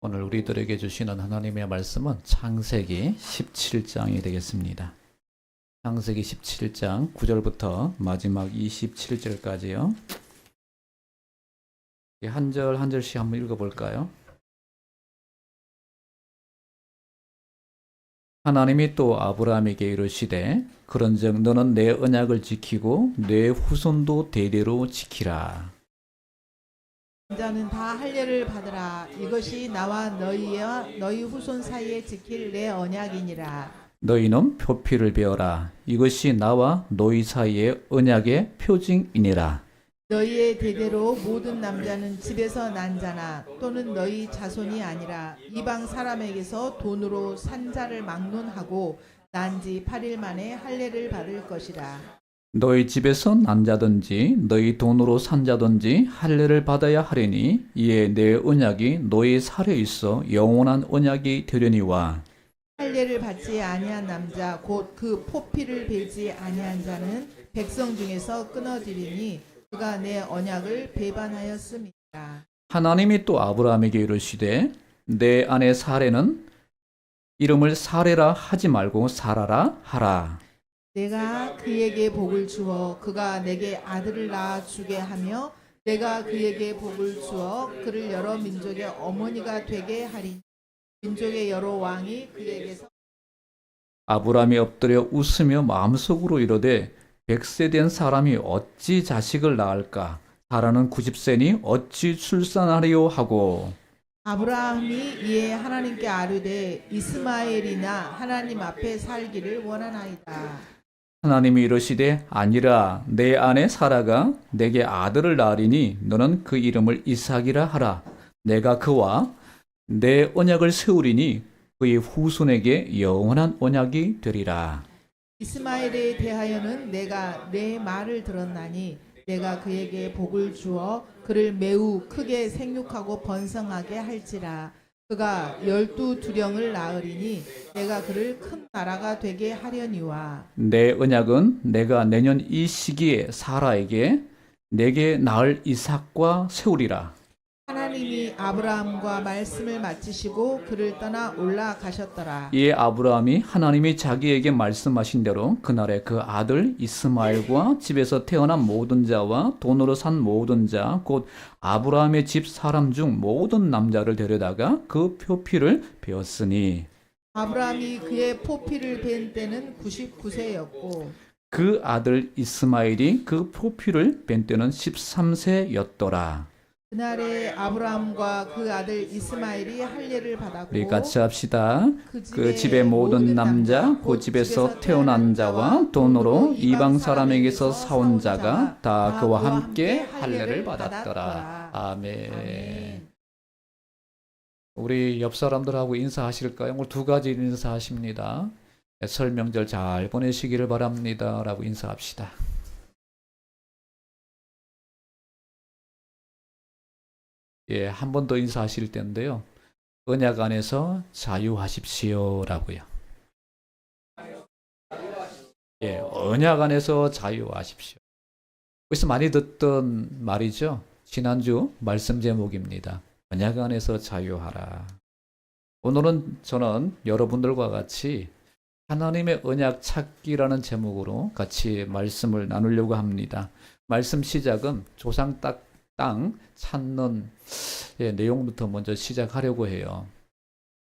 오늘 우리들에게 주시는 하나님의 말씀은 창세기 17장이 되겠습니다. 창세기 17장 9절부터 마지막 27절까지요. 한 절 한 절씩 한번 읽어볼까요? 하나님이 또 아브라함에게 이르시되 그런즉 너는 내 언약을 지키고 내 후손도 대대로 지키라. 자는 다 할례를 받으라. 이것이 나와 너희와 너희 후손 사이에 지킬 내 언약이니라. 너희는 표피를 베어라. 이것이 나와 너희 사이의 언약의 표징이니라. 너희의 대대로 모든 남자는 집에서 난 자나 또는 너희 자손이 아니라 이방 사람에게서 돈으로 산 자를 막론하고 난 지 8일 만에 할례를 받을 것이라. 너희 집에서 난 자든지 너희 돈으로 산 자든지 할례를 받아야 하리니 이에 내 언약이 너희 살에 있어 영원한 언약이 되려니와. 할례를 받지 아니한 남자 곧 그 포피를 베지 아니한 자는 백성 중에서 끊어지리니 그가 내 언약을 배반하였음이라. 하나님이 또 아브라함에게 이르시되 내 아내 사레는 이름을 사레라 하지 말고 사라라 하라. 내가 그에게 복을 주어 그가 내게 아들을 낳아 주게 하며 내가 그에게 복을 주어 그를 여러 민족의 어머니가 되게 하리니 민족의 여러 왕이 그에게서. 아브라함이 엎드려 웃으며 마음속으로 이르되 100세 된 사람이 어찌 자식을 낳을까? 사라는 90세니 어찌 출산하리요 하고. 아브라함이 이에 하나님께 아뢰되 이스마엘이나 하나님 앞에 살기를 원하나이다. 하나님이 이르시되 아니라 내 아내 사라가 내게 아들을 낳으리니 너는 그 이름을 이삭이라 하라. 내가 그와 내 언약을 세우리니 그의 후손에게 영원한 언약이 되리라. 이스마엘에 대하여는 내가 내 말을 들었나니 내가 그에게 복을 주어 그를 매우 크게 생육하고 번성하게 할지라. 그가 12두령을 낳으리니 내가 그를 큰 나라가 되게 하려니와. 내 언약은 내가 내년 이 시기에 사라에게 내게 낳을 이삭과 세우리라. 하나님이 아브라함과 말씀을 마치시고 그를 떠나 올라가셨더라. 이에 아브라함이 하나님이 자기에게 말씀하신 대로 그날에 그 아들 이스마엘과 집에서 태어난 모든 자와 돈으로 산 모든 자 곧 아브라함의 집 사람 중 모든 남자를 데려다가 그 표피를 베었으니 아브라함이 그의 포피를 벤 때는 99세였고 그 아들 이스마엘이 그 표피를 벤 때는 13세였더라. 그날에 아브라함과 그 아들 이스마엘이 할례를 받았고 우리 같이 합시다. 그 그 집의 모든 남자 그 집에서 태어난 자와 돈으로 이방 사람에게서 사온 자가 다 그와 함께 할례를 받았더라. 아멘. 우리 옆 사람들하고 인사하실까요? 오늘 두 가지 인사하십니다. 설명절 잘 보내시기를 바랍니다 라고 인사합시다. 예, 한 번 더 인사하실 텐데요. 언약 안에서 자유하십시오 라고요. 예, 언약 안에서 자유하십시오. 여기서 많이 듣던 말이죠. 지난주 말씀 제목입니다. 언약 안에서 자유하라. 오늘은 저는 여러분들과 같이 하나님의 언약 찾기라는 제목으로 같이 말씀을 나누려고 합니다. 말씀 시작은 조상 땅 찾는 내용부터 먼저 시작하려고 해요.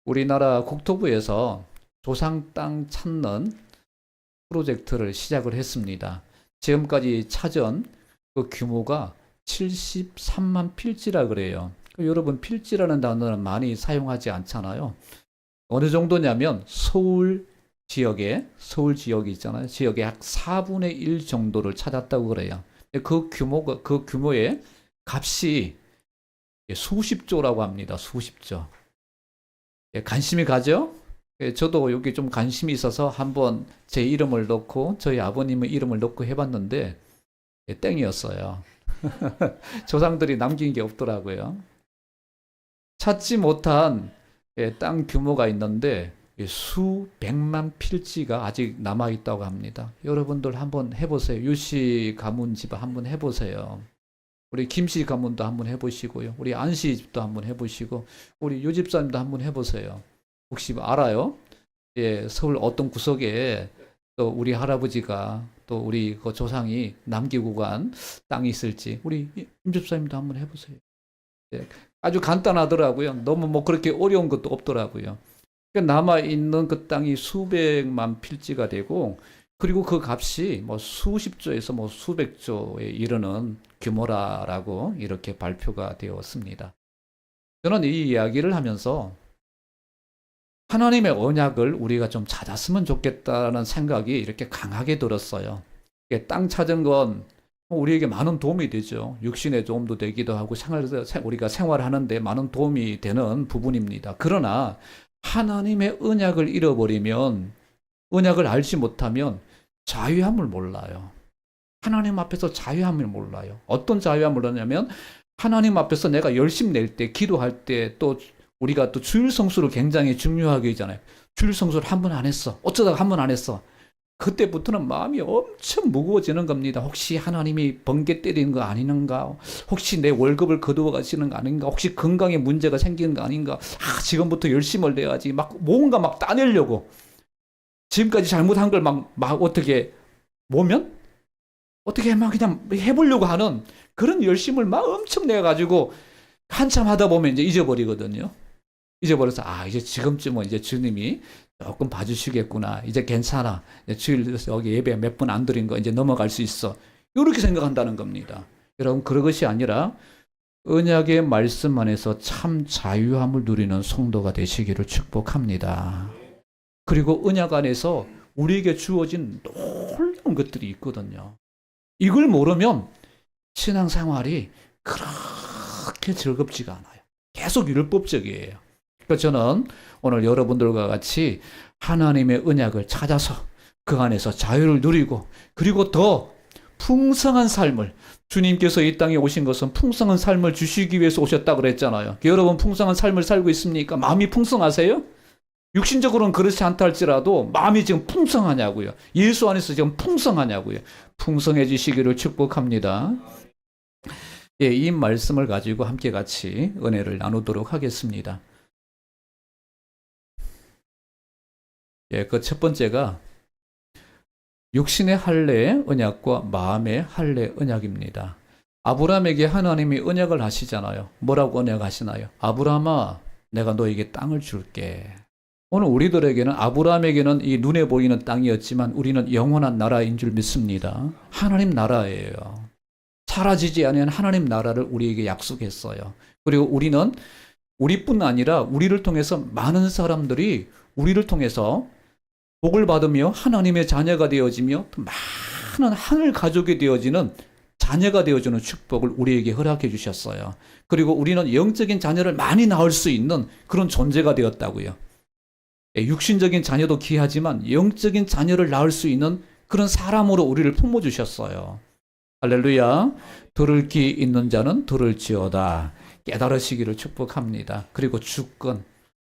우리나라 국토부에서 조상 땅 찾는 프로젝트를 시작을 했습니다. 지금까지 찾은 그 규모가 73만 필지라 그래요. 여러분 필지라는 단어는 많이 사용하지 않잖아요. 어느 정도냐면 서울 지역이 있잖아요. 지역의 약 4분의 1 정도를 찾았다고 그래요. 그 규모의 값이 수십조라고 합니다. 수십조. 관심이 가죠? 저도 여기 좀 관심이 있어서 한번 제 이름을 넣고 저희 아버님의 이름을 넣고 해봤는데 땡이었어요. 조상들이 남긴 게 없더라고요. 찾지 못한 땅 규모가 있는데 수백만 필지가 아직 남아있다고 합니다. 여러분들 한번 해보세요. 유씨 가문 집 한번 해보세요. 우리 김씨 가문도 한번 해보시고요. 우리 안씨 집도 한번 해보시고, 우리 유 집사님도 한번 해보세요. 혹시 뭐 알아요? 예, 서울 어떤 구석에 또 우리 할아버지가 또 우리 그 조상이 남기고 간 땅이 있을지 우리 임 집사님도 한번 해보세요. 예, 아주 간단하더라고요. 너무 뭐 그렇게 어려운 것도 없더라고요. 그러니까 남아 있는 그 땅이 수백만 필지가 되고, 그리고 그 값이 뭐 수십조에서 뭐 수백조에 이르는 규모라라고 이렇게 발표가 되었습니다. 저는 이 이야기를 하면서 하나님의 언약을 우리가 좀 찾았으면 좋겠다는 생각이 이렇게 강하게 들었어요. 땅 찾은 건 우리에게 많은 도움이 되죠. 육신의 도움도 되기도 하고 우리가 생활하는데 많은 도움이 되는 부분입니다. 그러나 하나님의 언약을 잃어버리면, 언약을 알지 못하면 자유함을 몰라요. 하나님 앞에서 자유함을 몰라요. 어떤 자유함을 모르냐면, 하나님 앞에서 내가 열심 낼 때, 기도할 때, 또 우리가 또 주일 성수를 굉장히 중요하게 하잖아요. 주일 성수를 한 번 안 했어. 어쩌다가 한 번 안 했어. 그때부터는 마음이 엄청 무거워지는 겁니다. 혹시 하나님이 번개 때리는 거 아닌가? 혹시 내 월급을 거두어 가시는 거 아닌가? 혹시 건강에 문제가 생기는 거 아닌가? 지금부터 열심을 내야지. 뭔가 따내려고. 지금까지 잘못한 걸 어떻게 모면? 어떻게 그냥 해보려고 하는 그런 열심을 엄청 내가지고 한참 하다 보면 이제 잊어버리거든요. 잊어버려서, 이제 지금쯤은 이제 주님이 조금 봐주시겠구나. 이제 괜찮아. 주일 여기 예배 몇 번 안 드린 거 이제 넘어갈 수 있어. 이렇게 생각한다는 겁니다. 여러분, 그런 것이 아니라 언약의 말씀 안에서 참 자유함을 누리는 성도가 되시기를 축복합니다. 그리고 언약 안에서 우리에게 주어진 놀라운 것들이 있거든요. 이걸 모르면 신앙생활이 그렇게 즐겁지가 않아요. 계속 율법적이에요. 그래서 저는 오늘 여러분들과 같이 하나님의 언약을 찾아서 그 안에서 자유를 누리고, 그리고 더 풍성한 삶을, 주님께서 이 땅에 오신 것은 풍성한 삶을 주시기 위해서 오셨다고 그랬잖아요. 여러분 풍성한 삶을 살고 있습니까? 마음이 풍성하세요? 육신적으로는 그렇지 않다 할지라도 마음이 지금 풍성하냐고요. 예수 안에서 지금 풍성하냐고요. 풍성해지시기를 축복합니다. 예, 이 말씀을 가지고 함께 같이 은혜를 나누도록 하겠습니다. 예, 그 첫 번째가 육신의 할례의 언약과 마음의 할례 언약입니다. 아브라함에게 하나님이 언약을 하시잖아요. 뭐라고 언약하시나요? 아브라함아, 내가 너에게 땅을 줄게. 오늘 우리들에게는, 아브라함에게는 이 눈에 보이는 땅이었지만 우리는 영원한 나라인 줄 믿습니다. 하나님 나라예요. 사라지지 않은 하나님 나라를 우리에게 약속했어요. 그리고 우리는 우리뿐 아니라 우리를 통해서 많은 사람들이 우리를 통해서 복을 받으며 하나님의 자녀가 되어지며 많은 하늘 가족이 되어지는 자녀가 되어주는 축복을 우리에게 허락해 주셨어요. 그리고 우리는 영적인 자녀를 많이 낳을 수 있는 그런 존재가 되었다고요. 육신적인 자녀도 귀하지만 영적인 자녀를 낳을 수 있는 그런 사람으로 우리를 품어주셨어요. 할렐루야. 들을 귀 있는 자는 들을지어다. 깨달으시기를 축복합니다. 그리고 주권,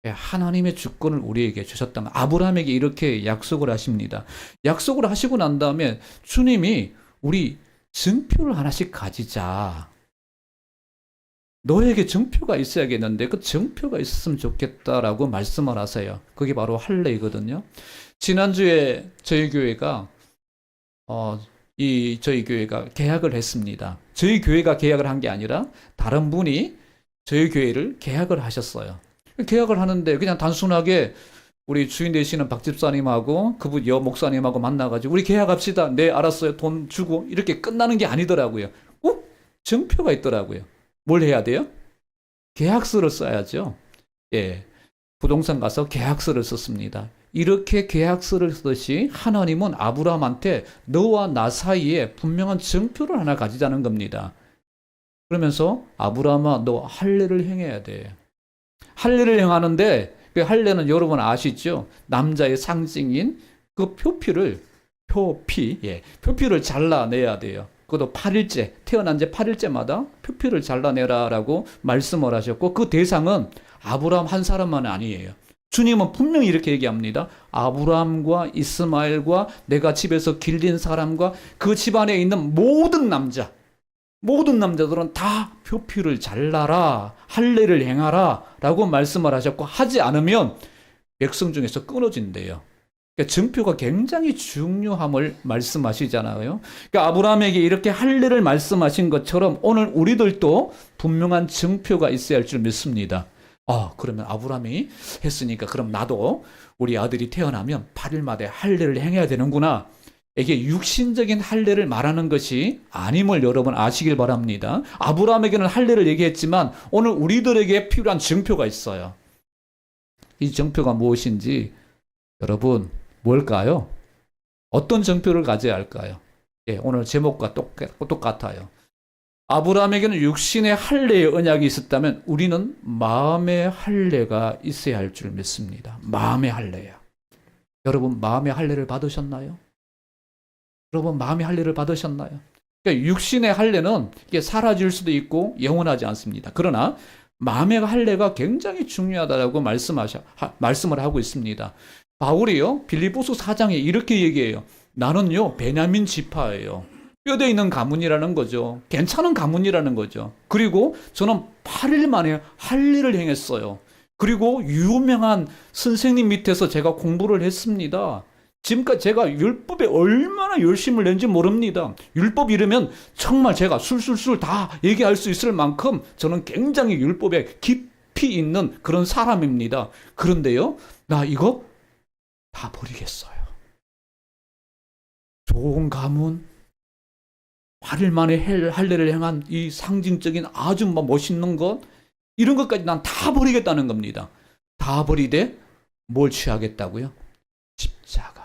하나님의 주권을 우리에게 주셨다면, 아브라함에게 이렇게 약속을 하십니다. 약속을 하시고 난 다음에 주님이 우리 증표를 하나씩 가지자. 너에게 증표가 있어야겠는데 그 증표가 있었으면 좋겠다라고 말씀을 하세요. 그게 바로 할례이거든요. 지난주에 저희 교회가 저희 교회가 계약을 했습니다. 저희 교회가 계약을 한 게 아니라 다른 분이 저희 교회를 계약을 하셨어요. 계약을 하는데 그냥 단순하게 우리 주인 되시는 박 집사님하고 그분 여 목사님하고 만나가지고 우리 계약합시다. 네, 알았어요. 돈 주고 이렇게 끝나는 게 아니더라고요. 증표가 있더라고요. 뭘 해야 돼요? 계약서를 써야죠. 예, 부동산 가서 계약서를 썼습니다. 이렇게 계약서를 쓰듯이 하나님은 아브라함한테 너와 나 사이에 분명한 증표를 하나 가지자는 겁니다. 그러면서 아브라함아, 너 할례를 행해야 돼. 할례를 행하는데 그 할례는 여러분 아시죠? 남자의 상징인 그 표피를 잘라내야 돼요. 그것도 8일째, 태어난 지 8일째마다 표피를 잘라내라라고 말씀을 하셨고, 그 대상은 아브라함 한 사람만 아니에요. 주님은 분명히 이렇게 얘기합니다. 아브라함과 이스마엘과 내가 집에서 길린 사람과 그 집안에 있는 모든 남자, 모든 남자들은 다 표피를 잘라라, 할례를 행하라 라고 말씀을 하셨고, 하지 않으면 백성 중에서 끊어진대요. 그러니까 증표가 굉장히 중요함을 말씀하시잖아요. 그러니까 아브라함에게 이렇게 할례를 말씀하신 것처럼 오늘 우리들도 분명한 증표가 있어야 할 줄 믿습니다. 그러면 아브라함이 했으니까 그럼 나도 우리 아들이 태어나면 8일 만에 할례를 행해야 되는구나. 이게 육신적인 할례를 말하는 것이 아님을 여러분 아시길 바랍니다. 아브라함에게는 할례를 얘기했지만 오늘 우리들에게 필요한 증표가 있어요. 이 증표가 무엇인지 여러분 뭘까요? 어떤 증표를 가져야 할까요? 오늘 제목과 똑같아요. 아브라함에게는 육신의 할례의 언약이 있었다면 우리는 마음의 할례가 있어야 할 줄 믿습니다. 마음의 할례야. 여러분 마음의 할례를 받으셨나요? 여러분 마음의 할례를 받으셨나요? 그러니까 육신의 할례는 이게 사라질 수도 있고 영원하지 않습니다. 그러나 마음의 할례가 굉장히 중요하다고 말씀을 하고 있습니다. 바울이요 빌립보서 4장에 이렇게 얘기해요. 나는요 베냐민 지파예요. 뼈대 있는 가문이라는 거죠. 괜찮은 가문이라는 거죠. 그리고 저는 8일 만에 할례를 행했어요. 그리고 유명한 선생님 밑에서 제가 공부를 했습니다. 지금까지 제가 율법에 얼마나 열심을 낸지 모릅니다. 율법 이르면 정말 제가 술술술 다 얘기할 수 있을 만큼 저는 굉장히 율법에 깊이 있는 그런 사람입니다. 그런데요, 나 이거 다 버리겠어요. 좋은 가문, 8일 만에 할례를 행한 이 상징적인 아주 멋있는 것, 이런 것까지 난 다 버리겠다는 겁니다. 다 버리되 뭘 취하겠다고요? 십자가.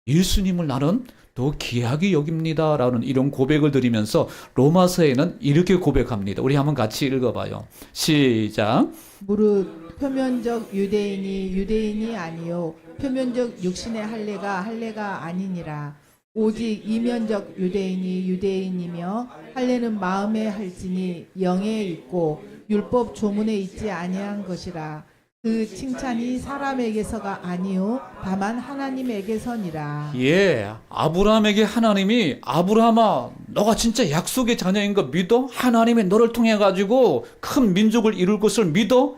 예수님을 나는 더 귀하게 여깁니다라는 이런 고백을 드리면서 로마서에는 이렇게 고백합니다. 우리 한번 같이 읽어봐요. 시작. 무릇 표면적 유대인이 유대인이 아니요 표면적 육신의 할례가 아니니라. 오직 이면적 유대인이 유대인이며 할례는 마음에 할지니 영에 있고 율법 조문에 있지 아니한 것이라. 그 칭찬이 사람에게서가 아니요 다만 하나님에게서니라. 아브라함에게 하나님이 아브라함아 너가 진짜 약속의 자녀인 거 믿어? 하나님이 너를 통해 가지고 큰 민족을 이룰 것을 믿어?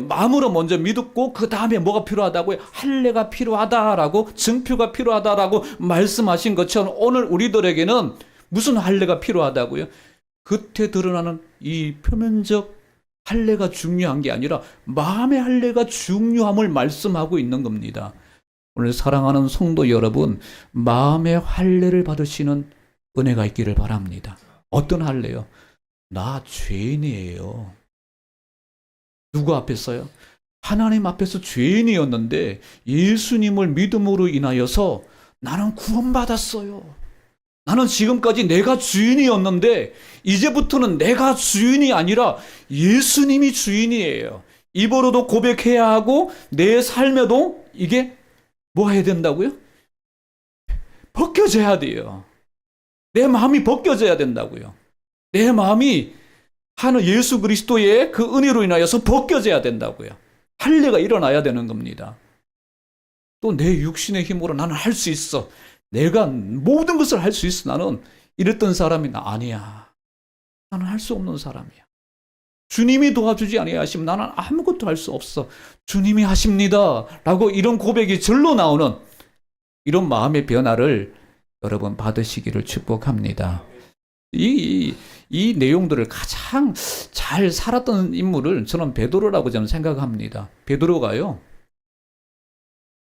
마음으로 먼저 믿었고 그 다음에 뭐가 필요하다고요? 할례가 필요하다라고, 증표가 필요하다라고 말씀하신 것처럼 오늘 우리들에게는 무슨 할례가 필요하다고요? 겉에 드러나는 이 표면적 할례가 중요한 게 아니라 마음의 할례가 중요함을 말씀하고 있는 겁니다. 오늘 사랑하는 성도 여러분, 마음의 할례를 받으시는 은혜가 있기를 바랍니다. 어떤 할례요? 나 죄인이에요. 누구 앞에서요? 하나님 앞에서 죄인이었는데 예수님을 믿음으로 인하여서 나는 구원받았어요. 나는 지금까지 내가 주인이었는데 이제부터는 내가 주인이 아니라 예수님이 주인이에요. 입으로도 고백해야 하고 내 삶에도 이게 뭐 해야 된다고요? 벗겨져야 돼요. 내 마음이 벗겨져야 된다고요. 내 마음이 하는 예수 그리스도의 그 은혜로 인하여서 벗겨져야 된다고요. 할례가 일어나야 되는 겁니다. 또 내 육신의 힘으로 나는 할 수 있어. 내가 모든 것을 할 수 있어. 나는 이랬던 사람이 아니야. 나는 할 수 없는 사람이야. 주님이 도와주지 아니하시면 나는 아무것도 할 수 없어. 주님이 하십니다. 라고 이런 고백이 절로 나오는 이런 마음의 변화를 여러분 받으시기를 축복합니다. 이 내용들을 가장 잘 살았던 인물을 저는 베드로라고 저는 생각합니다. 베드로가요.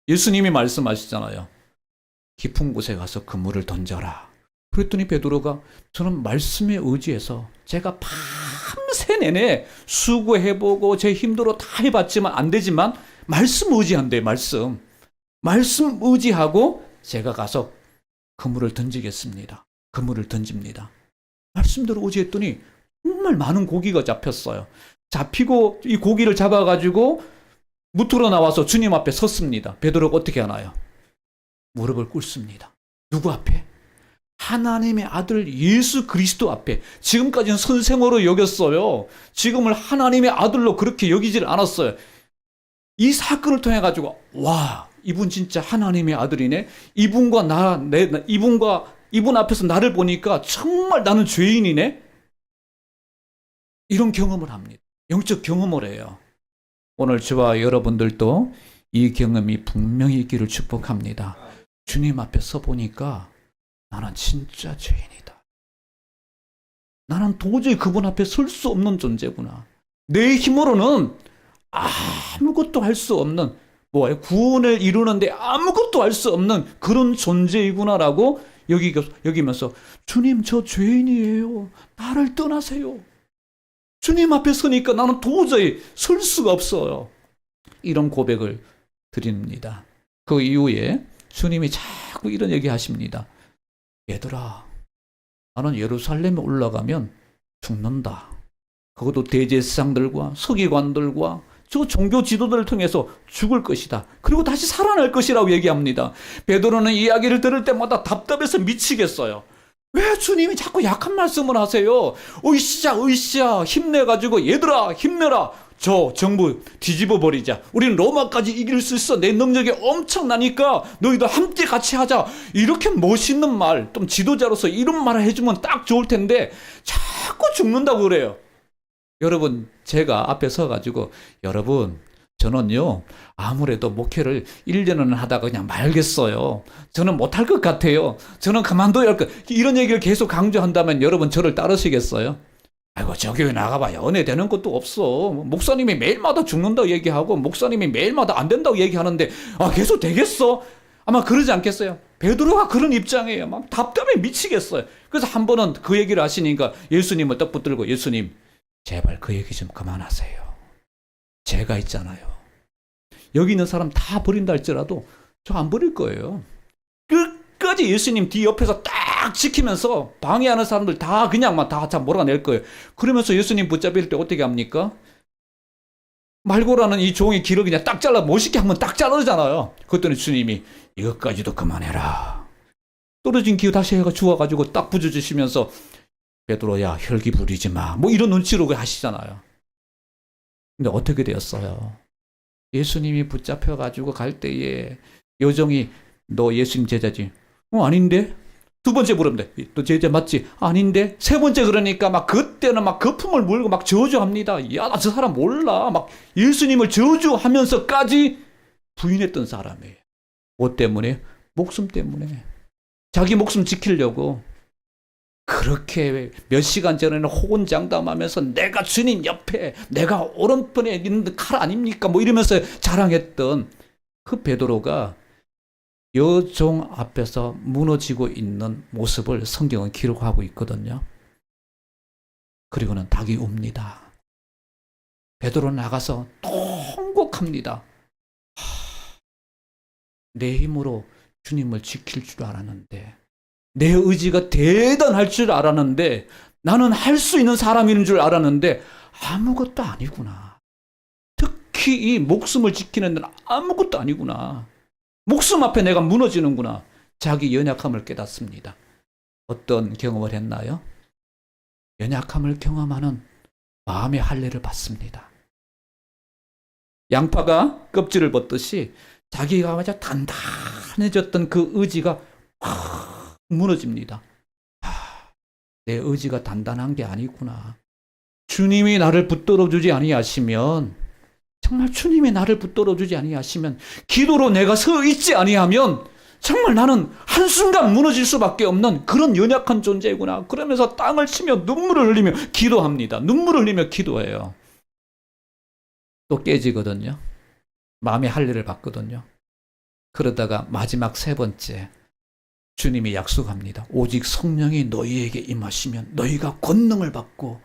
예수님이 말씀하시잖아요. 깊은 곳에 가서 그물을 던져라. 그랬더니 베드로가 저는 말씀에 의지해서 제가 밤새 내내 수고해보고 제 힘대로 다 해봤지만 안 되지만 말씀 의지한대요. 말씀 의지하고 제가 가서 그물을 던지겠습니다. 그물을 던집니다. 말씀대로 의지했더니 정말 많은 고기가 잡혔어요. 잡히고 이 고기를 잡아가지고 무트로 나와서 주님 앞에 섰습니다. 베드로가 어떻게 하나요? 무릎을 꿇습니다. 누구 앞에? 하나님의 아들 예수 그리스도 앞에. 지금까지는 선생으로 여겼어요. 지금은 하나님의 아들로 그렇게 여기질 않았어요. 이 사건을 통해 가지고 와, 이분 진짜 하나님의 아들이네. 이분과 이분 앞에서 나를 보니까 정말 나는 죄인이네? 이런 경험을 합니다. 영적 경험을 해요. 오늘 저와 여러분들도 이 경험이 분명히 있기를 축복합니다. 주님 앞에 서 보니까 나는 진짜 죄인이다. 나는 도저히 그분 앞에 설 수 없는 존재구나. 내 힘으로는 아무것도 할 수 없는, 구원을 이루는데 아무것도 할 수 없는 그런 존재이구나라고 여기면서 주님, 저 죄인이에요. 나를 떠나세요. 주님 앞에 서니까 나는 도저히 설 수가 없어요. 이런 고백을 드립니다. 그 이후에 주님이 자꾸 이런 얘기 하십니다. 얘들아, 나는 예루살렘에 올라가면 죽는다. 그것도 대제사장들과 서기관들과 저 종교 지도들을 통해서 죽을 것이다. 그리고 다시 살아날 것이라고 얘기합니다. 베드로는 이야기를 들을 때마다 답답해서 미치겠어요. 왜 주님이 자꾸 약한 말씀을 하세요? 으쌰 힘내가지고 얘들아 힘내라. 저 정부 뒤집어 버리자. 우리는 로마까지 이길 수 있어. 내 능력이 엄청나니까 너희들 함께 같이 하자. 이렇게 멋있는 말, 좀 지도자로서 이런 말을 해주면 딱 좋을 텐데 자꾸 죽는다고 그래요. 여러분, 제가 앞에 서가지고 여러분, 저는요 아무래도 목회를 1년은 하다가 그냥 말겠어요. 저는 못할 것 같아요. 저는 그만둬야 할 것. 이런 얘기를 계속 강조한다면 여러분 저를 따르시겠어요? 아이고, 저 교회 나가봐야 은혜 되는 것도 없어. 목사님이 매일마다 죽는다고 얘기하고 목사님이 매일마다 안 된다고 얘기하는데 계속 되겠어? 아마 그러지 않겠어요? 베드로가 그런 입장이에요. 막 답답해 미치겠어요. 그래서 한 번은 그 얘기를 하시니까 예수님을 떡 붙들고 예수님, 제발 그 얘기 좀 그만하세요. 제가 있잖아요. 여기 있는 사람 다 버린다 할지라도 저 안 버릴 거예요. 끝까지 예수님 뒤 옆에서 딱 지키면서 방해하는 사람들 다 그냥 다 몰아낼 거예요. 그러면서 예수님 붙잡을 때 어떻게 합니까? 말고라는 이 종의 길을 그냥 딱 잘라 멋있게 한번 딱 자르잖아요. 그랬더니 주님이 이것까지도 그만해라. 떨어진 기어 다시 해가 주워가지고 딱 부져주시면서 베드로야 혈기 부리지 마. 이런 눈치로 하시잖아요. 근데 어떻게 되었어요? 예수님이 붙잡혀가지고 갈 때에 여종이 너 예수님 제자지? 아닌데? 두 번째 물으면 돼. 너 제자 맞지? 아닌데? 세 번째 그러니까 그때는 거품을 물고 저주합니다. 야, 나 저 사람 몰라. 예수님을 저주하면서까지 부인했던 사람이에요. 뭐 때문에? 목숨 때문에. 자기 목숨 지키려고. 그렇게 몇 시간 전에는 호언장담하면서 내가 주님 옆에, 내가 오른편에 있는 칼 아닙니까? 이러면서 자랑했던 그 베드로가 여종 앞에서 무너지고 있는 모습을 성경은 기록하고 있거든요. 그리고는 닭이 웁니다. 베드로 나가서 통곡합니다. 내 힘으로 주님을 지킬 줄 알았는데, 내 의지가 대단할 줄 알았는데, 나는 할 수 있는 사람인 줄 알았는데 아무것도 아니구나. 특히 이 목숨을 지키는 데는 아무것도 아니구나. 목숨 앞에 내가 무너지는구나. 자기 연약함을 깨닫습니다. 어떤 경험을 했나요? 연약함을 경험하는 마음의 할례를 받습니다. 양파가 껍질을 벗듯이 자기가 아주 단단해졌던 그 의지가 확 무너집니다. 내 의지가 단단한 게 아니구나. 주님이 나를 붙들어 주지 아니하시면, 정말 주님이 나를 붙들어 주지 아니하시면, 기도로 내가 서 있지 아니하면 정말 나는 한순간 무너질 수밖에 없는 그런 연약한 존재구나. 그러면서 땅을 치며 눈물을 흘리며 기도합니다. 눈물을 흘리며 기도해요. 또 깨지거든요. 마음의 할례를 받거든요. 그러다가 마지막 세 번째, 주님이 약속합니다. 오직 성령이 너희에게 임하시면 너희가 권능을 받고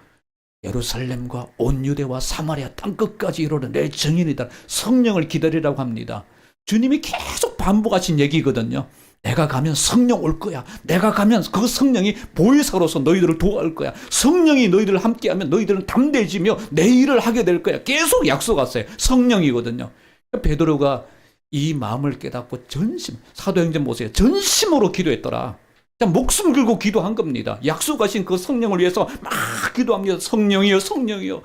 예루살렘과 온 유대와 사마리아 땅끝까지 이르러 내 증인이다. 성령을 기다리라고 합니다. 주님이 계속 반복하신 얘기거든요. 내가 가면 성령 올 거야. 내가 가면 그 성령이 보혜사로서 너희들을 도와줄 거야. 성령이 너희들을 함께하면 너희들은 담대해지며 내 일을 하게 될 거야. 계속 약속하세요. 성령이거든요. 베드로가 이 마음을 깨닫고 사도행전 보세요. 전심으로 기도했더라. 자, 목숨 걸고 기도한 겁니다. 약속하신 그 성령을 위해서 막 기도합니다. 성령이여, 성령이여.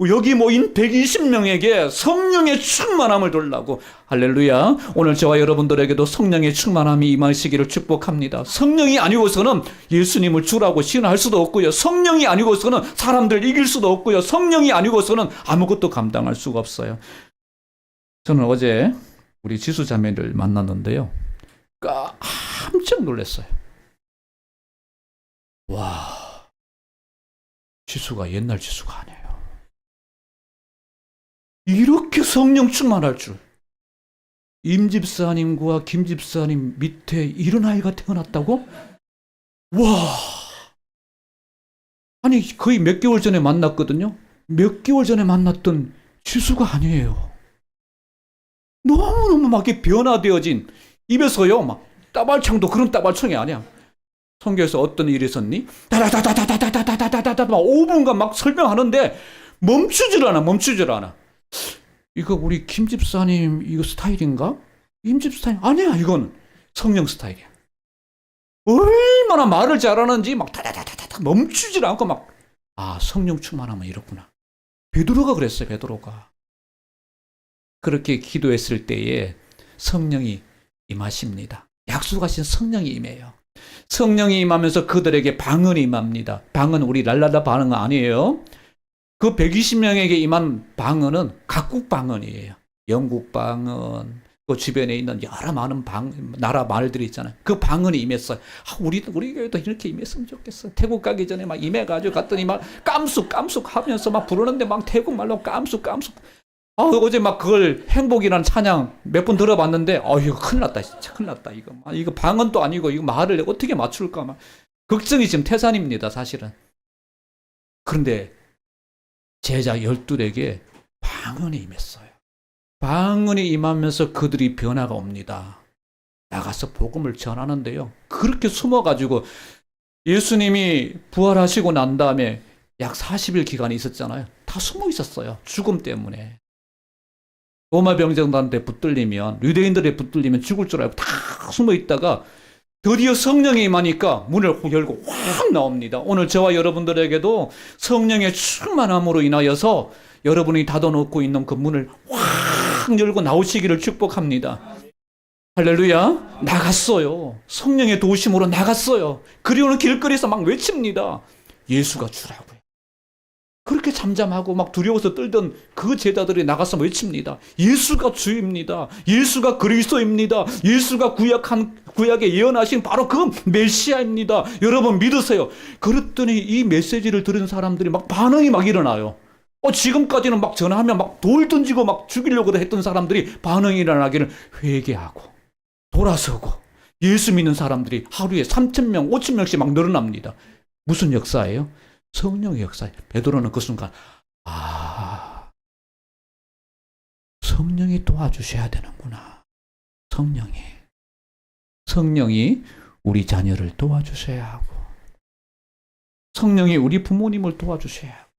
여기 모인 120명에게 성령의 충만함을 돌라고. 할렐루야. 오늘 저와 여러분들에게도 성령의 충만함이 임하시기를 축복합니다. 성령이 아니고서는 예수님을 주라고 신할 수도 없고요. 성령이 아니고서는 사람들 이길 수도 없고요. 성령이 아니고서는 아무것도 감당할 수가 없어요. 저는 어제 우리 지수 자매를 만났는데요. 깜짝 놀랐어요. 와, 지수가 옛날 지수가 아니에요. 이렇게 성령 충만할 줄. 임 집사님과 김 집사님 밑에 이런 아이가 태어났다고? 와, 아니 거의 몇 개월 전에 만났거든요. 몇 개월 전에 만났던 지수가 아니에요. 너무너무 막 이렇게 변화되어진, 입에서요 막 따발창도 그런 따발창이 아니야. 성경에서 어떤 일이 있었니? 다다다다다다다다다다다 막 5분간 막 설명하는데 멈추질 않아. 이거 우리 김 집사님 이거 스타일인가? 임 집사님 아니야, 이건 성령 스타일이야. 얼마나 말을 잘하는지 막 다다다다다 멈추질 않고 막, 아, 성령 충만하면 이렇구나. 베드로가 그랬어요. 베드로가 그렇게 기도했을 때에 성령이 임하십니다. 약속하신 성령이 임해요. 성령이 임하면서 그들에게 방언이 임합니다. 방언, 우리 랄랄라 방언 아니에요. 그 120명에게 임한 방언은 각국 방언이에요. 영국 방언, 그 주변에 있는 여러 많은 나라 말들이 있잖아요. 그 방언이 임했어요. 우리 교회도 이렇게 임했으면 좋겠어. 태국 가기 전에 막 임해가지고 갔더니 막 깜숙 하면서 막 부르는데 막 태국 말로 깜숙. 어제 막 그걸 행복이라는 찬양 몇 번 들어봤는데, 이거 큰일 났다, 진짜 큰일 났다. 이거 방언도 아니고 이거 말을 어떻게 맞출까 막 걱정이 지금 태산입니다, 사실은. 그런데 제자 12에게 방언이 임했어요. 방언이 임하면서 그들이 변화가 옵니다. 나가서 복음을 전하는데요. 그렇게 숨어가지고 예수님이 부활하시고 난 다음에 약 40일 기간이 있었잖아요. 다 숨어 있었어요. 죽음 때문에. 로마 병정단한테 붙들리면, 유대인들에 붙들리면 죽을 줄 알고 다 숨어 있다가 드디어 성령이 임하니까 문을 열고 확 나옵니다. 오늘 저와 여러분들에게도 성령의 충만함으로 인하여서 여러분이 닫아놓고 있는 그 문을 확 열고 나오시기를 축복합니다. 할렐루야. 나갔어요. 성령의 도우심으로 나갔어요. 그리고는 길거리에서 막 외칩니다. 예수가 주라고요. 그렇게 잠잠하고 막 두려워서 떨던 그 제자들이 나가서 외칩니다. 예수가 주입니다. 예수가 그리스도입니다. 예수가 구약에 예언하신 바로 그 메시아입니다. 여러분 믿으세요. 그랬더니 이 메시지를 들은 사람들이 막 반응이 막 일어나요. 지금까지는 막 전화하면 막 돌 던지고 막 죽이려고 했던 사람들이 반응이 일어나기를 회개하고 돌아서고 예수 믿는 사람들이 하루에 3,000명, 5,000명씩 막 늘어납니다. 무슨 역사예요? 성령의 역사예요. 베드로는 그 순간, 성령이 도와주셔야 되는구나. 성령이 우리 자녀를 도와주셔야 하고, 성령이 우리 부모님을 도와주셔야 하고,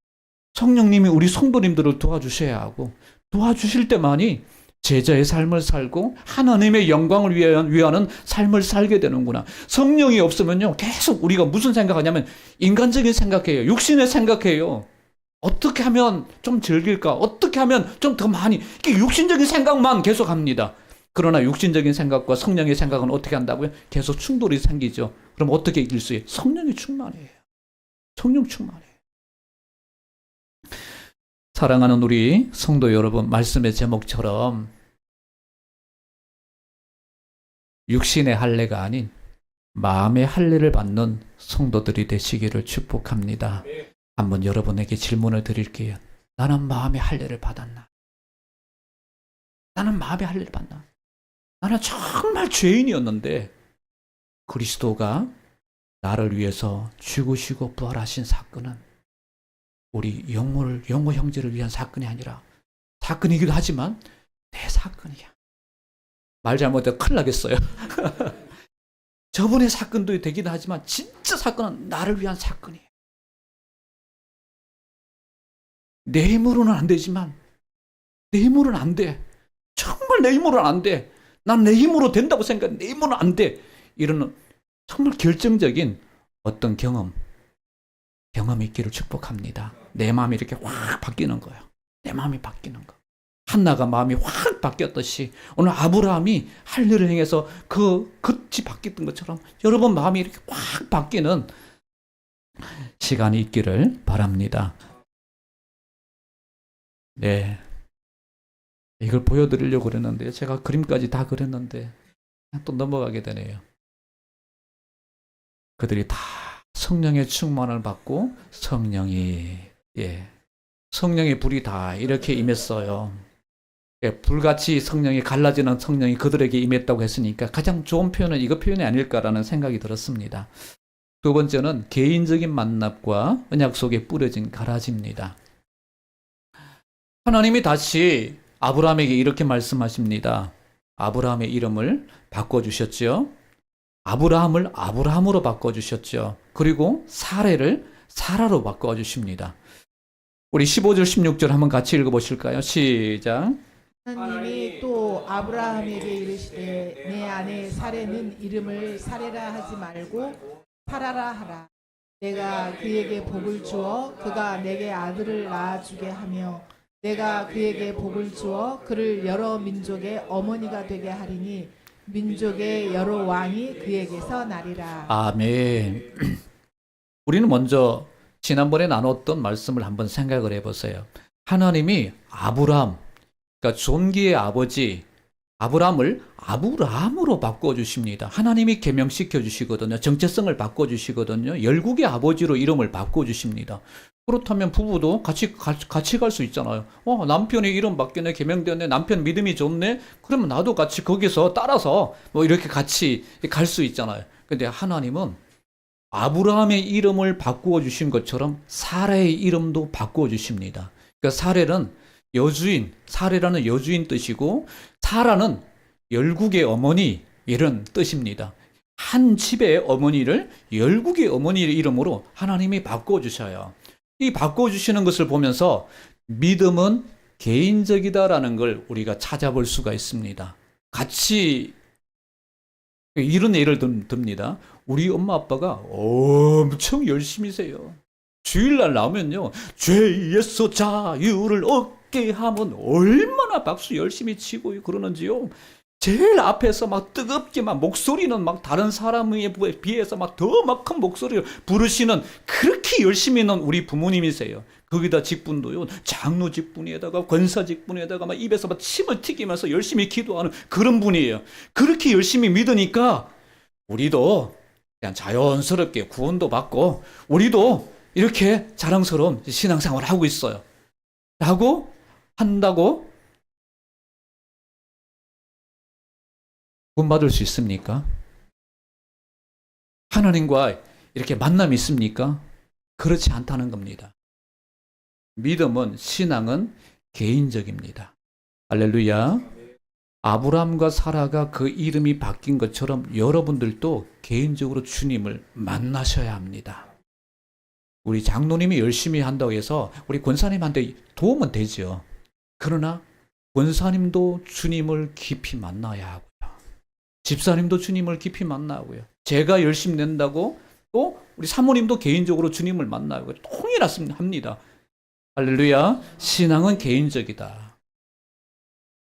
성령님이 우리 성도님들을 도와주셔야 하고, 도와주실 때만이 제자의 삶을 살고 하나님의 영광을 위하는 삶을 살게 되는구나. 성령이 없으면요, 계속 우리가 무슨 생각하냐면 인간적인 생각해요. 육신의 생각해요. 어떻게 하면 좀 즐길까? 어떻게 하면 좀 더 많이, 이렇게 육신적인 생각만 계속 합니다. 그러나 육신적인 생각과 성령의 생각은 어떻게 한다고요? 계속 충돌이 생기죠. 그럼 어떻게 이길 수 있어요? 성령이 충만해요. 성령 충만해요. 사랑하는 우리 성도 여러분, 말씀의 제목처럼 육신의 할례가 아닌 마음의 할례를 받는 성도들이 되시기를 축복합니다. 한번 여러분에게 질문을 드릴게요. 나는 마음의 할례를 받았나? 나는 마음의 할례를 받나? 나는 정말 죄인이었는데 그리스도가 나를 위해서 죽으시고 부활하신 사건은 우리 영호 형제를 위한 사건이 아니라, 사건이기도 하지만 내 사건이야. 말 잘못해서 큰일 나겠어요. 저번의 사건도 되기도 하지만 진짜 사건은 나를 위한 사건이에요. 내 힘으로는 안 되지만, 내 힘으로는 안 돼. 정말 내 힘으로는 안 돼. 난 내 힘으로 된다고 생각해. 내 힘으로는 안 돼. 이런 정말 결정적인 어떤 경험이 있기를 축복합니다. 내 마음이 이렇게 확 바뀌는 거예요. 내 마음이 바뀌는 거. 한나가 마음이 확 바뀌었듯이 오늘 아브라함이 할 일을 행해서 그 끝이 바뀌었던 것처럼 여러분 마음이 이렇게 확 바뀌는 시간이 있기를 바랍니다. 네. 이걸 보여드리려고 그랬는데 제가 그림까지 다 그렸는데 또 넘어가게 되네요. 그들이 다 성령의 충만을 받고 성령의 불이 다 이렇게 임했어요. 불같이 성령이 갈라지는 성령이 그들에게 임했다고 했으니까 가장 좋은 표현은 이거 표현이 아닐까라는 생각이 들었습니다. 두 번째는 개인적인 만남과 언약 속에 뿌려진 가라지입니다. 하나님이 다시 아브라함에게 이렇게 말씀하십니다. 아브라함의 이름을 바꿔주셨죠. 아브라함을 아브라함으로 바꿔주셨죠. 그리고 사례를 사라로 바꿔주십니다. 우리 15절 16절 한번 같이 읽어보실까요? 시작. 하나님이 또 아브라함에게 이르시되 내 아내 사레는 이름을 사레라 하지 말고 사라라 하라. 내가 그에게 복을 주어 그가 내게 아들을 낳아주게 하며 내가 그에게 복을 주어 그를 여러 민족의 어머니가 되게 하리니 민족의 여러 왕이 그에게서 나리라. 아멘. 우리는 먼저 지난번에 나눴던 말씀을 한번 생각을 해보세요. 하나님이 아브라함, 그러니까 존귀의 아버지 아브라함을 아브라함으로 바꿔주십니다. 하나님이 계명시켜 주시거든요. 정체성을 바꿔주시거든요. 열국의 아버지로 이름을 바꿔주십니다. 그렇다면 부부도 같이 갈 수 있잖아요. 남편이 이름 바뀌네, 계명되었네, 남편 믿음이 좋네. 그러면 나도 같이 거기서 따라서 뭐 이렇게 같이 갈 수 있잖아요. 근데 하나님은 아브라함의 이름을 바꾸어 주신 것처럼 사라의 이름도 바꾸어 주십니다. 그러니까 사례라는 여주인 뜻이고 사라는 열국의 어머니 이런 뜻입니다. 한 집의 어머니를 열국의 어머니의 이름으로 하나님이 바꾸어 주셔요. 이 바꿔주시는 것을 보면서 믿음은 개인적이다라는 걸 우리가 찾아볼 수가 있습니다. 같이 이런 예를 듭니다. 우리 엄마 아빠가 엄청 열심히세요. 주일날 나오면요. 죄에서 자유를 얻게 하면 얼마나 박수 열심히 치고 그러는지요. 제일 앞에서 막 뜨겁게 막 목소리는 막 다른 사람에 비해서 막 더 막 큰 목소리를 부르시는 그렇게 열심히 있는 우리 부모님이세요. 거기다 직분도요. 장로 직분에다가 권사 직분에다가 막 입에서 막 침을 튀기면서 열심히 기도하는 그런 분이에요. 그렇게 열심히 믿으니까 우리도 그냥 자연스럽게 구원도 받고 우리도 이렇게 자랑스러운 신앙생활을 하고 있어요. 라고 한다고 구원받을 수 있습니까? 하나님과 이렇게 만남이 있습니까? 그렇지 않다는 겁니다. 믿음은, 신앙은 개인적입니다. 할렐루야. 아브라함과 사라가 그 이름이 바뀐 것처럼 여러분들도 개인적으로 주님을 만나셔야 합니다. 우리 장로님이 열심히 한다고 해서 우리 권사님한테 도움은 되죠. 그러나 권사님도 주님을 깊이 만나야 하고요. 집사님도 주님을 깊이 만나고요. 제가 열심히 낸다고 또 우리 사모님도 개인적으로 주님을 만나고 통일합니다. 할렐루야. 신앙은 개인적이다.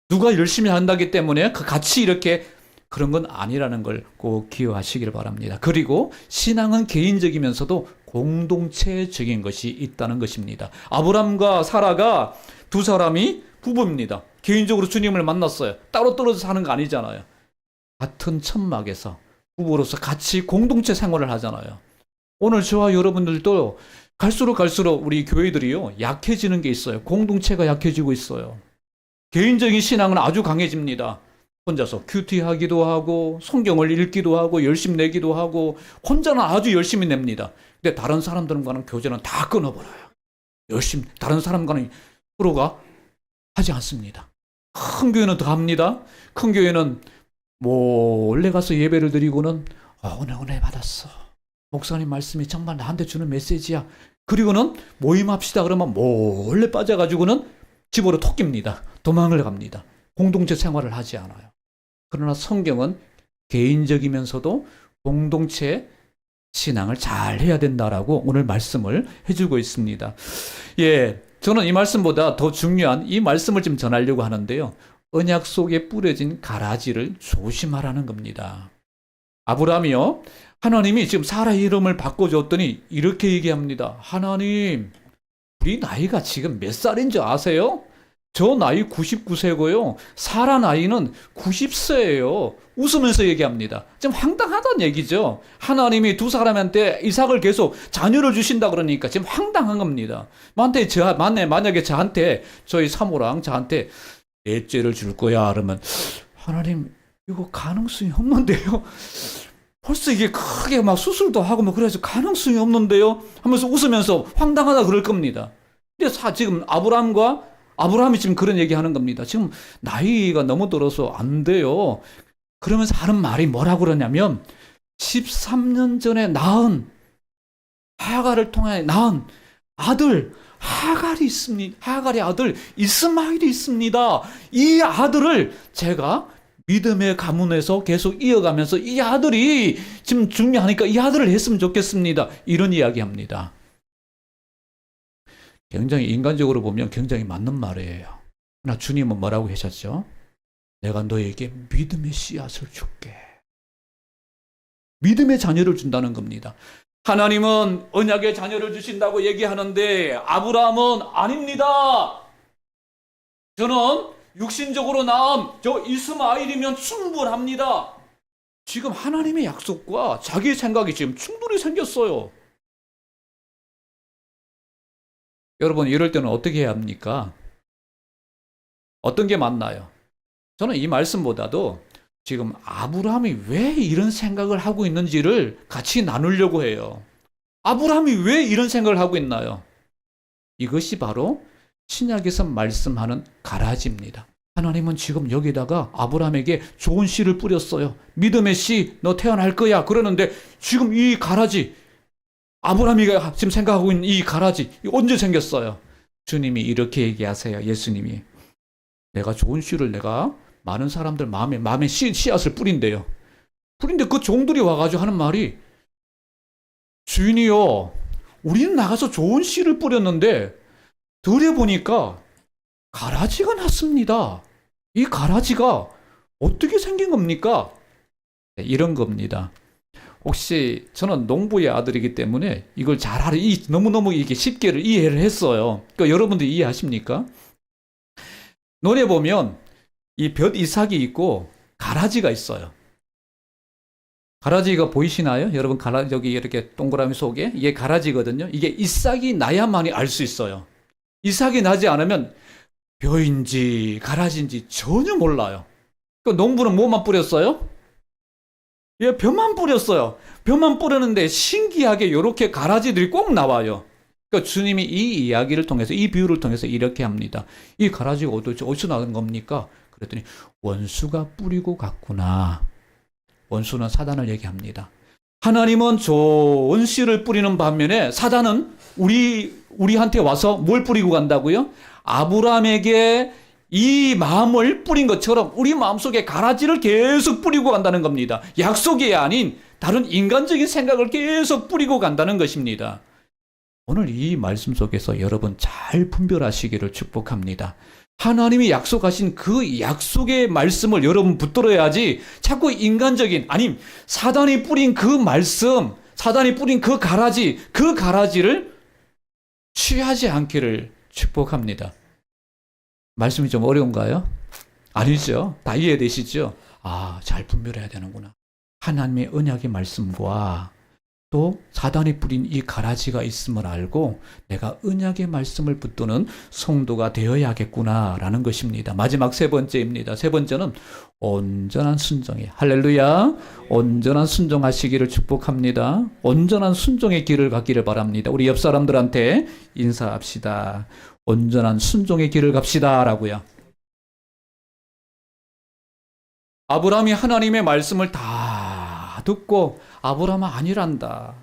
누가 열심히 한다기 때문에 같이 이렇게 그런 건 아니라는 걸 꼭 기억하시길 바랍니다. 그리고 신앙은 개인적이면서도 공동체적인 것이 있다는 것입니다. 아브람과 사라가 두 사람이 부부입니다. 개인적으로 주님을 만났어요. 따로 떨어져 사는 거 아니잖아요. 같은 천막에서 부부로서 같이 공동체 생활을 하잖아요. 오늘 저와 여러분들도 갈수록 우리 교회들이요 약해지는 게 있어요. 공동체가 약해지고 있어요. 개인적인 신앙은 아주 강해집니다. 혼자서 큐티하기도 하고 성경을 읽기도 하고 열심히 내기도 하고 혼자는 아주 열심히 냅니다. 근데 다른 사람들과는 교제는 다 끊어버려요. 열심히 다른 사람과는 프로가 하지 않습니다. 큰 교회는 더 합니다. 큰 교회는 몰래 가서 예배를 드리고는 오늘 은혜 받았어. 목사님 말씀이 정말 나한테 주는 메시지야. 그리고는 모임합시다 그러면 몰래 빠져가지고는 집으로 토끼입니다. 도망을 갑니다. 공동체 생활을 하지 않아요. 그러나 성경은 개인적이면서도 공동체 신앙을 잘 해야 된다라고 오늘 말씀을 해주고 있습니다. 예, 저는 이 말씀보다 더 중요한 이 말씀을 좀 전하려고 하는데요. 언약 속에 뿌려진 가라지를 조심하라는 겁니다. 아브라함이요, 하나님이 지금 사라의 이름을 바꿔줬더니 이렇게 얘기합니다. 하나님, 우리 나이가 지금 몇 살인 줄 아세요? 저 나이 99세고요. 사라 나이는 90세예요. 웃으면서 얘기합니다. 좀 황당하다는 얘기죠. 하나님이 두 사람한테 이삭을 계속 자녀를 주신다 그러니까 지금 황당한 겁니다. 만약에 저한테, 저희 사모랑 저한테 넷째를 줄 거야 그러면 하나님 이거 가능성이 없는데요. 벌써 이게 크게 막 수술도 하고 뭐 그래서 가능성이 없는데요 하면서 웃으면서 황당하다 그럴 겁니다. 근데 지금 아브라함이 지금 그런 얘기 하는 겁니다. 지금 나이가 너무 들어서 안 돼요. 그러면서 하는 말이 뭐라고 그러냐면 13년 전에 하갈을 통해 낳은 아들 하갈이 있습니다. 하갈의 아들 이스마엘이 있습니다. 이 아들을 제가 믿음의 가문에서 계속 이어가면서 이 아들이 지금 중요하니까 이 아들을 했으면 좋겠습니다. 이런 이야기합니다. 굉장히 인간적으로 보면 굉장히 맞는 말이에요. 그러나 주님은 뭐라고 하셨죠? 내가 너에게 믿음의 씨앗을 줄게. 믿음의 자녀를 준다는 겁니다. 하나님은 언약의 자녀를 주신다고 얘기하는데 아브라함은 아닙니다. 저는 육신적으로 낳은 저 이스마엘이면 충분합니다. 지금 하나님의 약속과 자기의 생각이 지금 충돌이 생겼어요. 여러분, 이럴 때는 어떻게 해야 합니까? 어떤 게 맞나요? 저는 이 말씀보다도 지금 아브라함이 왜 이런 생각을 하고 있는지를 같이 나누려고 해요. 아브라함이 왜 이런 생각을 하고 있나요? 이것이 바로 신약에서 말씀하는 가라지입니다. 하나님은 지금 여기다가 아브라함에게 좋은 씨를 뿌렸어요. 믿음의 씨, 너 태어날 거야. 그러는데 지금 이 가라지, 아브라함이 지금 생각하고 있는 이 가라지, 언제 생겼어요? 주님이 이렇게 얘기하세요. 예수님이. 내가 좋은 씨를 내가 많은 사람들 마음에 씨앗을 뿌린대요. 뿌린데 그 종들이 와가지고 하는 말이, 주인이요, 우리는 나가서 좋은 씨를 뿌렸는데 들여보니까 가라지가 났습니다. 이 가라지가 어떻게 생긴 겁니까? 네, 이런 겁니다. 혹시 저는 농부의 아들이기 때문에 이걸 너무너무 이게 쉽게 이해를 했어요. 그러니까 여러분들 이해하십니까? 논에 보면 이 볕 이삭이 있고 가라지가 있어요. 가라지가 보이시나요? 여러분, 여기 이렇게 동그라미 속에 이게 가라지거든요. 이게 이삭이 나야만이 알 수 있어요. 이삭이 나지 않으면 벼인지 가라지인지 전혀 몰라요. 그 농부는 뭐만 뿌렸어요? 예, 벼만 뿌렸어요. 벼만 뿌렸는데 신기하게 이렇게 가라지들이 꼭 나와요. 그러니까 주님이 이 이야기를 통해서, 이 비유를 통해서 이렇게 합니다. 이 가라지가 어디서 나는 겁니까? 그랬더니 원수가 뿌리고 갔구나. 원수는 사단을 얘기합니다. 하나님은 좋은 씨를 뿌리는 반면에 사단은 우리한테 와서 뭘 뿌리고 간다고요? 아브라함에게 이 마음을 뿌린 것처럼 우리 마음속에 가라지를 계속 뿌리고 간다는 겁니다. 약속이 아닌 다른 인간적인 생각을 계속 뿌리고 간다는 것입니다. 오늘 이 말씀 속에서 여러분 잘 분별하시기를 축복합니다. 하나님이 약속하신 그 약속의 말씀을 여러분 붙들어야지 자꾸 인간적인, 아님 사단이 뿌린 그 말씀, 사단이 뿌린 그 가라지를 취하지 않기를 축복합니다. 말씀이 좀 어려운가요? 아니죠. 다 이해되시죠? 잘 분별해야 되는구나. 하나님의 언약의 말씀과 또 사단이 뿌린 이 가라지가 있음을 알고 내가 언약의 말씀을 붙드는 성도가 되어야겠구나라는 것입니다. 마지막 세 번째입니다. 세 번째는 온전한 순종이에요. 할렐루야. 온전한 순종하시기를 축복합니다. 온전한 순종의 길을 갖기를 바랍니다. 우리 옆 사람들한테 인사합시다. 온전한 순종의 길을 갑시다 라고요. 아브라함이 하나님의 말씀을 다 듣고 아브라함은 아니란다.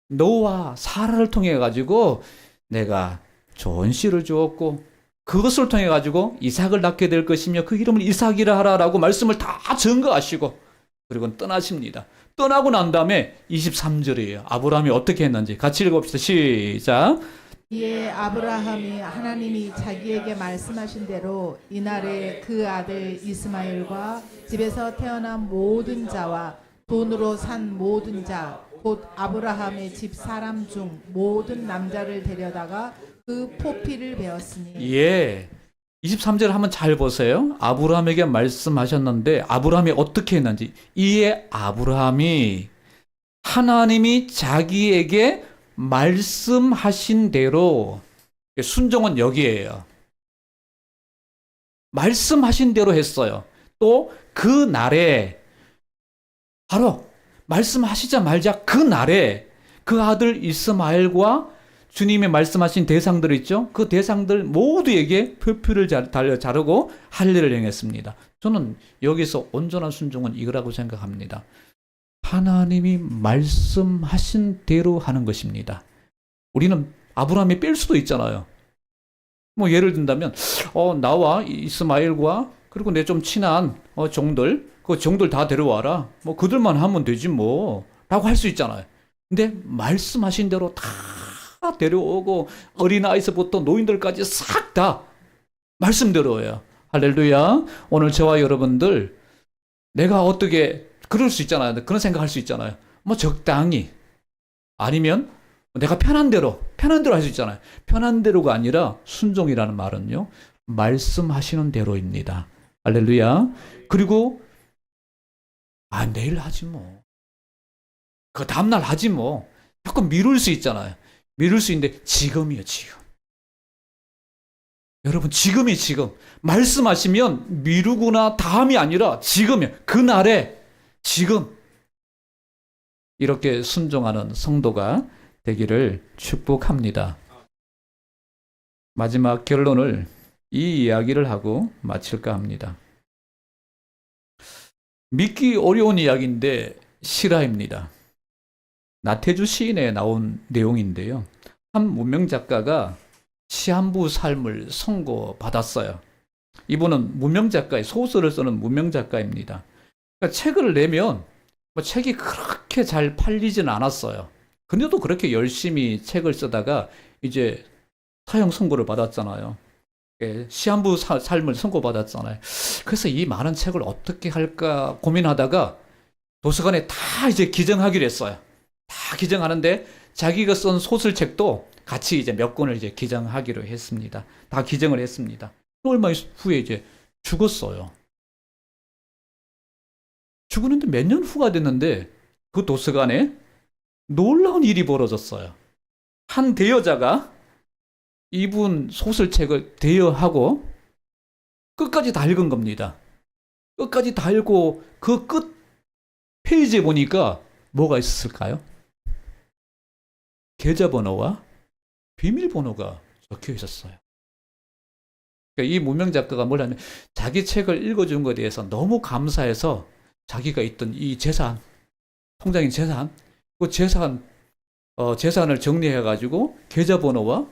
너와 사라를 통해 가지고 내가 좋은 씨를 주었고 그것을 통해 가지고 이삭을 낳게 될 것이며 그 이름을 이삭이라 하라라고 말씀을 다 증거하시고 그리고 떠나십니다. 떠나고 난 다음에 23절이에요. 아브라함이 어떻게 했는지 같이 읽어봅시다. 시작. 이에 아브라함이 하나님이 자기에게 말씀하신 대로 이날에 그 아들 이스마엘과 집에서 태어난 모든 자와 돈으로 산 모든 자 곧 아브라함의 집 사람 중 모든 남자를 데려다가 그 포피를 베었으니. 예. 23절 한번 잘 보세요. 아브라함에게 말씀하셨는데 아브라함이 어떻게 했는지. 이에 아브라함이 하나님이 자기에게 말씀하신 대로, 순종은 여기에요. 말씀하신 대로 했어요. 또 그 날에 바로 말씀하시자마자 그 날에 그 아들 이스마엘과 주님이 말씀하신 대상들 있죠? 그 대상들 모두에게 표표를 자르고 할례를 행했습니다. 저는 여기서 온전한 순종은 이거라고 생각합니다. 하나님이 말씀하신 대로 하는 것입니다. 우리는 아브라함이 뺄 수도 있잖아요. 뭐 예를 든다면 나와 이스마엘과 그리고 내 좀 친한 종들, 그 종들 다 데려와라. 뭐 그들만 하면 되지 뭐 라고 할 수 있잖아요. 근데 말씀하신 대로 다 데려오고 어린아이서부터 노인들까지 싹 다 말씀대로예요. 할렐루야. 오늘 저와 여러분들 내가 어떻게 그럴 수 있잖아요. 그런 생각할 수 있잖아요. 뭐 적당히 아니면 내가 편한 대로 할 수 있잖아요. 편한 대로가 아니라 순종이라는 말은요. 말씀하시는 대로입니다. 할렐루야. 그리고 내일 하지 뭐. 그 다음날 하지 뭐. 자꾸 미룰 수 있잖아요. 미룰 수 있는데 지금이요, 지금. 여러분, 지금이 지금. 말씀하시면 미루거나 다음이 아니라 지금이요. 그날에 지금. 이렇게 순종하는 성도가 되기를 축복합니다. 마지막 결론을 이 이야기를 하고 마칠까 합니다. 믿기 어려운 이야기인데 실화입니다. 나태주 시인에 나온 내용인데요. 한 무명 작가가 시한부 삶을 선고받았어요. 이분은 무명 작가의 소설을 쓰는 무명 작가입니다. 그러니까 책을 내면 책이 그렇게 잘 팔리지는 않았어요. 근데도 그렇게 열심히 책을 쓰다가 이제 사형 선고를 받았잖아요. 시한부 삶을 선고받았잖아요. 그래서 이 많은 책을 어떻게 할까 고민하다가 도서관에 다 이제 기증하기로 했어요. 다 기증하는데 자기가 쓴 소설책도 같이 이제 몇 권을 이제 기증하기로 했습니다. 다 기증을 했습니다. 얼마 후에 이제 죽었어요. 죽었는데 몇 년 후가 됐는데 그 도서관에 놀라운 일이 벌어졌어요. 한 대여자가 이분 소설책을 대여하고 끝까지 다 읽은 겁니다. 끝까지 다 읽고 그 끝 페이지에 보니까 뭐가 있었을까요? 계좌번호와 비밀번호가 적혀 있었어요. 그러니까 이 무명 작가가 뭘 하냐면 자기 책을 읽어준 것에 대해서 너무 감사해서 자기가 있던 이 재산, 통장인 재산, 그 재산을 정리해가지고 계좌번호와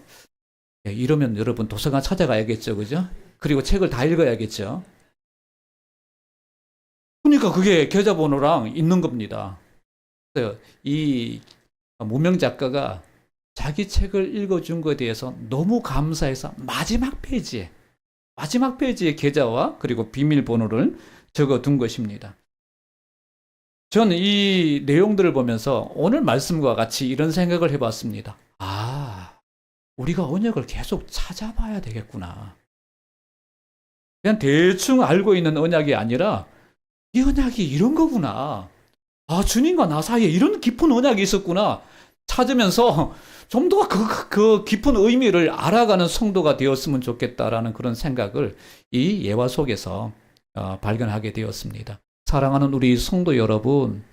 이러면 여러분 도서관 찾아가야겠죠, 그죠? 그리고 책을 다 읽어야겠죠. 그러니까 그게 계좌번호랑 있는 겁니다. 그래서 이 무명 작가가 자기 책을 읽어준 것에 대해서 너무 감사해서 마지막 페이지에 계좌와 그리고 비밀번호를 적어둔 것입니다. 저는 이 내용들을 보면서 오늘 말씀과 같이 이런 생각을 해봤습니다. 우리가 언약을 계속 찾아봐야 되겠구나. 그냥 대충 알고 있는 언약이 아니라 이 언약이 이런 거구나. 주님과 나 사이에 이런 깊은 언약이 있었구나. 찾으면서 좀 더 그 깊은 의미를 알아가는 성도가 되었으면 좋겠다라는 그런 생각을 이 예화 속에서 발견하게 되었습니다. 사랑하는 우리 성도 여러분,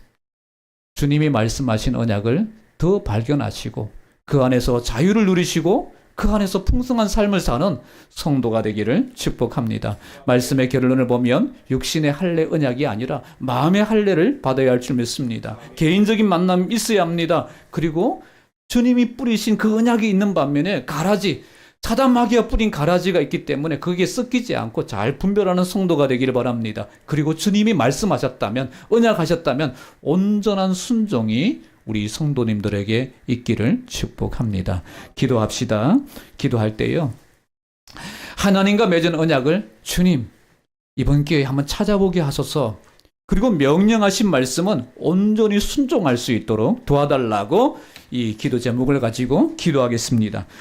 주님이 말씀하신 언약을 더 발견하시고 그 안에서 자유를 누리시고 그 안에서 풍성한 삶을 사는 성도가 되기를 축복합니다. 말씀의 결론을 보면 육신의 할례 언약이 아니라 마음의 할례를 받아야 할 줄 믿습니다. 개인적인 만남이 있어야 합니다. 그리고 주님이 뿌리신 그 언약이 있는 반면에 가라지 사단 마귀가 뿌린 가라지가 있기 때문에 거기에 섞이지 않고 잘 분별하는 성도가 되기를 바랍니다. 그리고 주님이 말씀하셨다면, 언약하셨다면 온전한 순종이 우리 성도님들에게 있기를 축복합니다. 기도합시다. 기도할 때요, 하나님과 맺은 언약을 주님, 이번 기회에 한번 찾아보게 하소서. 그리고 명령하신 말씀은 온전히 순종할 수 있도록 도와달라고 이 기도 제목을 가지고 기도하겠습니다.